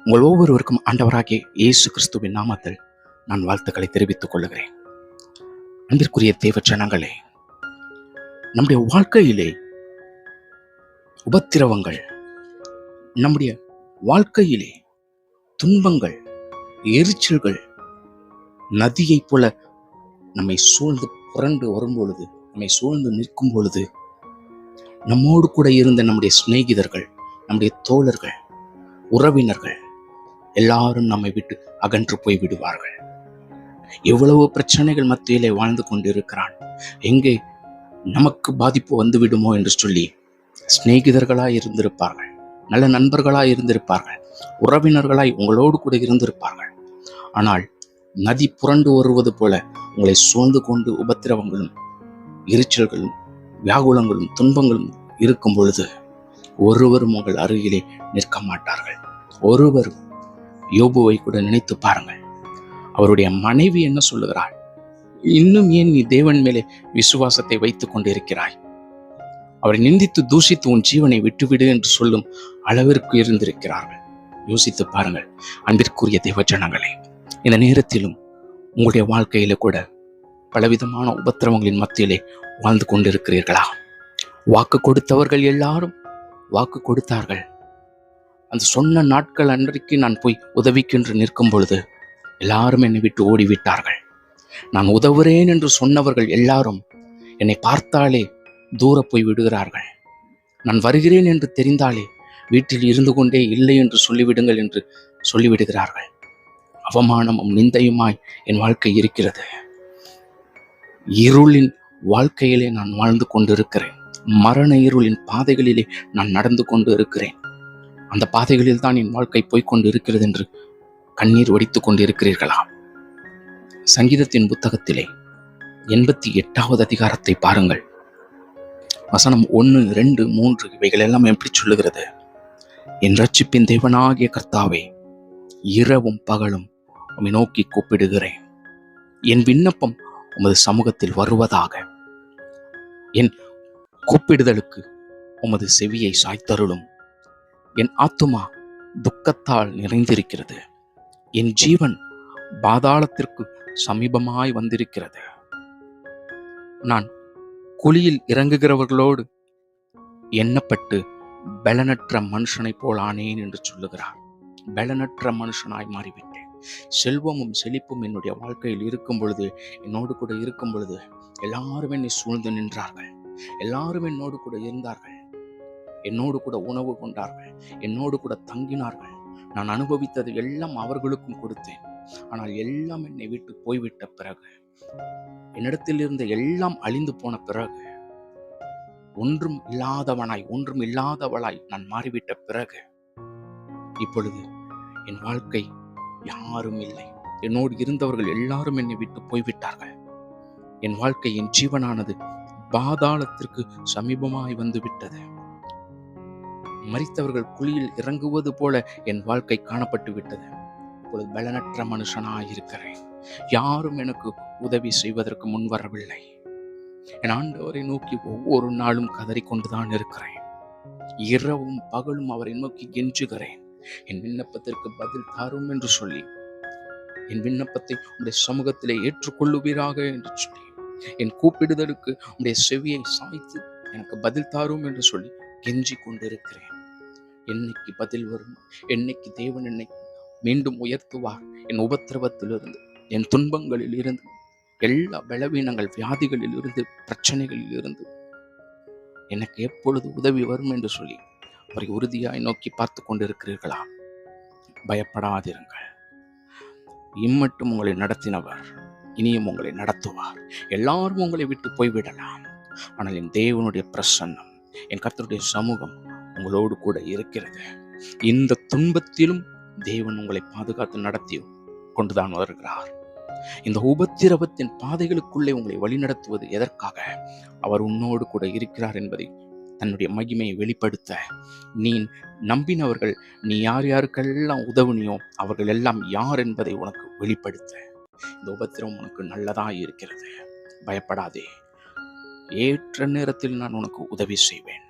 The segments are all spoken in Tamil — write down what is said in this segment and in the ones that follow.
உங்கள் ஒவ்வொருவருக்கும் ஆண்டவராகிய இயேசு கிறிஸ்துவின் நாமத்தில் நான் வாழ்த்துக்களை தெரிவித்துக் கொள்கிறேன். அன்பிற்குரிய தேவ ஜனங்களே, நம்முடைய வாழ்க்கையிலே உபத்திரவங்கள், நம்முடைய வாழ்க்கையிலே துன்பங்கள், எரிச்சல்கள் நதியைப் போல நம்மை சூழ்ந்து புரண்டு வரும்பொழுது, நம்மை சூழ்ந்து நிற்கும் பொழுது, நம்மோடு கூட இருந்த நம்முடைய சிநேகிதர்கள், நம்முடைய தோழர்கள், உறவினர்கள் எல்லாரும் நம்மை விட்டு அகன்று போய் விடுவார்கள். எவ்வளவு பிரச்சனைகள் மத்தியிலே வாழ்ந்து கொண்டிருக்கிறான், எங்கே நமக்கு பாதிப்பு வந்து விடுமோ என்று சொல்லி சிநேகிதர்களாய் இருந்திருப்பார்கள், நல்ல நண்பர்களாய் இருந்திருப்பார்கள், உறவினர்களாய் உங்களோடு கூட இருந்திருப்பார்கள். ஆனால் நதி புரண்டு வருவது போல உங்களை சூழ்ந்து கொண்டு உபத்திரவங்களும் எரிச்சல்களும் வியாகுலங்களும் துன்பங்களும் இருக்கும் பொழுது ஒருவரும் உங்கள் அருகிலே நிற்க மாட்டார்கள். ஒருவரும். யோபுவை கூட நினைத்து பாருங்கள். அவருடைய மனைவி என்ன சொல்லுகிறாள்? இன்னும் ஏன் நீ தேவன் மேலே விசுவாசத்தை வைத்துக் கொண்டிருக்கிறாய்? அவரை நிந்தித்து தூஷித்து உன் ஜீவனை விட்டுவிடு என்று சொல்லும் அளவிற்கு இருந்திருக்கிறார்கள். யோசித்து பாருங்கள் அன்பிற்குரிய தேவ ஜனங்களே, இந்த நேரத்திலும் உங்களுடைய வாழ்க்கையில கூட பலவிதமான உபத்திரவங்களின் மத்தியிலே வாழ்ந்து கொண்டிருக்கிறீர்களா? வாக்கு கொடுத்தவர்கள் எல்லாரும் வாக்கு கொடுத்தார்கள். அந்த சொன்ன நாட்கள் அன்றைக்கு நான் போய் உதவிக்கென்று நிற்கும் பொழுது எல்லாரும் என்னை விட்டு ஓடிவிட்டார்கள். நான் உதவுறேன் என்று சொன்னவர்கள் எல்லாரும் என்னை பார்த்தாலே தூர போய் விடுகிறார்கள். நான் வருகிறேன் என்று தெரிந்தாலே வீட்டில் இருந்து கொண்டே இல்லை என்று சொல்லிவிடுங்கள் என்று சொல்லிவிடுகிறார்கள். அவமானமும் நிந்தையுமாய் என் வாழ்க்கை இருக்கிறது. இருளின் வாழ்க்கையிலே நான் வாழ்ந்து கொண்டிருக்கிறேன். மரண இருளின் பாதைகளிலே நான் நடந்து கொண்டு இருக்கிறேன். அந்த பாதைகளில் தான் என் வாழ்க்கை போய்கொண்டு இருக்கிறது என்று கண்ணீர் வடித்துக் கொண்டு இருக்கிறீர்களா? சங்கீதத்தின் புத்தகத்திலே 88வது அதிகாரத்தை பாருங்கள். வசனம் 1, 2, 3 இவைகள் எல்லாம் எப்படி சொல்லுகிறது? என் ரட்சிப்பின் தேவனாகிய கர்த்தாவே, இரவும் பகலும் உம்மை நோக்கி கூப்பிடுகிறேன். என் விண்ணப்பம் உமது சமூகத்தில் வருவதாக. என் கூப்பிடுதலுக்கு உமது செவியை சாய்த்தருளும். என் ஆத்துமா துக்கத்தால் நிறைந்திருக்கிறது. என் ஜீவன் பாதாளத்திற்கு சமீபமாய் வந்திருக்கிறது. நான் குழியில் இறங்குகிறவர்களோடு எண்ணப்பட்டு பலனற்ற மனுஷனை போல் ஆனேன் என்று சொல்லுகிறார். பலனற்ற மனுஷனாய் மாறிவிட்டேன். செல்வமும் செழிப்பும் என்னுடைய வாழ்க்கையில் இருக்கும் பொழுது, என்னோடு கூட இருக்கும் பொழுது எல்லாரும் என்னை சூழ்ந்து நின்றார்கள். எல்லாரும் என்னோடு கூட இருந்தார்கள். என்னோடு கூட உணவு கொண்டார்கள், என்னோடு கூட தங்கினார்கள். நான் அனுபவித்தது எல்லாம் அவர்களுக்கும் கொடுத்தேன். ஆனால் எல்லாம் என்னை விட்டு போய்விட்ட பிறகு, என்னிடத்தில் இருந்த எல்லாம் அழிந்து போன பிறகு, ஒன்றும் இல்லாதவளாய் நான் மாறிவிட்ட பிறகு, இப்பொழுது என் வாழ்க்கை யாரும் இல்லை. என்னோடு இருந்தவர்கள் எல்லாரும் என்னை விட்டு போய்விட்டார்கள். என் வாழ்க்கை, என் ஜீவனானது பாதாளத்திற்கு சமீபமாய் வந்து விட்டது. மரித்தவர்கள் குழியில் இறங்குவது போல என் வாழ்க்கை காணப்பட்டு விட்டது. இப்பொழுது பலனற்ற மனுஷனாயிருக்கிறேன். யாரும் எனக்கு உதவி செய்வதற்கு முன் வரவில்லை. என் ஆண்டவரை நோக்கி ஒவ்வொரு நாளும் கதறிக்கொண்டுதான் இருக்கிறேன். இரவும் பகலும் அவரை நோக்கி கெஞ்சுகிறேன். என் விண்ணப்பத்திற்கு பதில் தாரும் என்று சொல்லி, என் விண்ணப்பத்தை உடைய சமூகத்திலே ஏற்றுக்கொள்ளுவீராக என்று சொல்லி, என் கூப்பிடுதலுக்கு உடைய செவியை சாய்த்து எனக்கு பதில் தாரும் என்று சொல்லி கெஞ்சி கொண்டிருக்கிறேன். என்னைக்கு பதில் வரும்? என்னைக்கு தேவன் என்னை மீண்டும் உயர்த்துவார்? என் உபத்திரவத்திலிருந்து, என் துன்பங்களில் இருந்து, எல்லா பலவீனங்கள், வியாதிகளில் இருந்து, பிரச்சனைகளில் இருந்து எனக்கு எப்பொழுது உதவி வரும் என்று சொல்லி அவரை உறுதியாய் நோக்கி பார்த்து கொண்டிருக்கிறீர்களா? பயப்படாதிருங்கள். இம்மட்டும் உங்களை நடத்தினவர் இனியும் உங்களை நடத்துவார். எல்லாரும் உங்களை விட்டு போய்விடலாம். ஆனால் என் தேவனுடைய பிரசன்னம், என் கர்த்தருடைய சமூகம் உங்களோடு கூட இருக்கிறது. இந்த துன்பத்திலும் தேவன் உங்களை பாதுகாத்து நடத்தி கொண்டுதான் வருகிறார். இந்த உபத்திரவத்தின் பாதைகளுக்குள்ளே உங்களை வழிநடத்துவது எதற்காக? அவர் உன்னோடு கூட இருக்கிறார் என்பதை, தன்னுடைய மகிமையை வெளிப்படுத்த. நீ நம்பினவர்கள், நீ யார் யாருக்கெல்லாம் உதவுனியோ அவர்கள் எல்லாம் யார் என்பதை உனக்கு வெளிப்படுத்த. இந்த உபத்திரவம் உனக்கு நல்லதாய் இருக்கிறது. பயப்படாதே. ஏற்ற நேரத்தில் நான் உனக்கு உதவி செய்வேன்.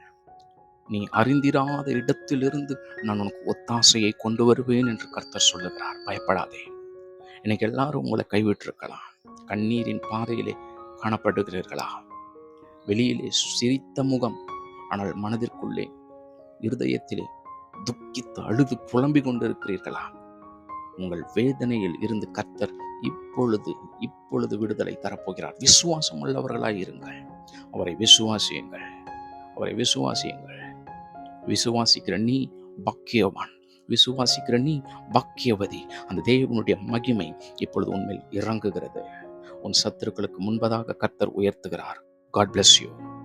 நீ அறிந்திராத இடத்திலிருந்து நான் உனக்கு ஒத்தாசையை கொண்டு வருவேன் என்று கர்த்தர் சொல்லுகிறார். பயப்படாதே. இன்னைக்கு எல்லாரும் உங்களை கைவிட்டிருக்கலாம். கண்ணீரின் பாதையிலே காணப்படுகிறீர்களா? வெளியிலே சிரித்த முகம், ஆனால் மனதிற்குள்ளே இருதயத்திலே துக்கித்து அழுது புலம்பிக் கொண்டிருக்கிறீர்களா? உங்கள் வேதனையில் இருந்து கர்த்தர் இப்பொழுது விடுதலை தரப்போகிறார். விசுவாசம் உள்ளவர்களாய் இருங்கள். அவரை விசுவாசியுங்கள். அவரை விசுவாசியுங்கள். விசுவாசிக்கிற நீ பாக்கியவான். விசுவாசிக்கிற நீ பாக்கியவதி. அந்த தேவனுடைய மகிமை இப்பொழுது உன்மேல் இறங்குகிறது. உன் சத்துருக்களுக்கு முன்பதாக கர்த்தர் உயர்த்துகிறார். God bless you.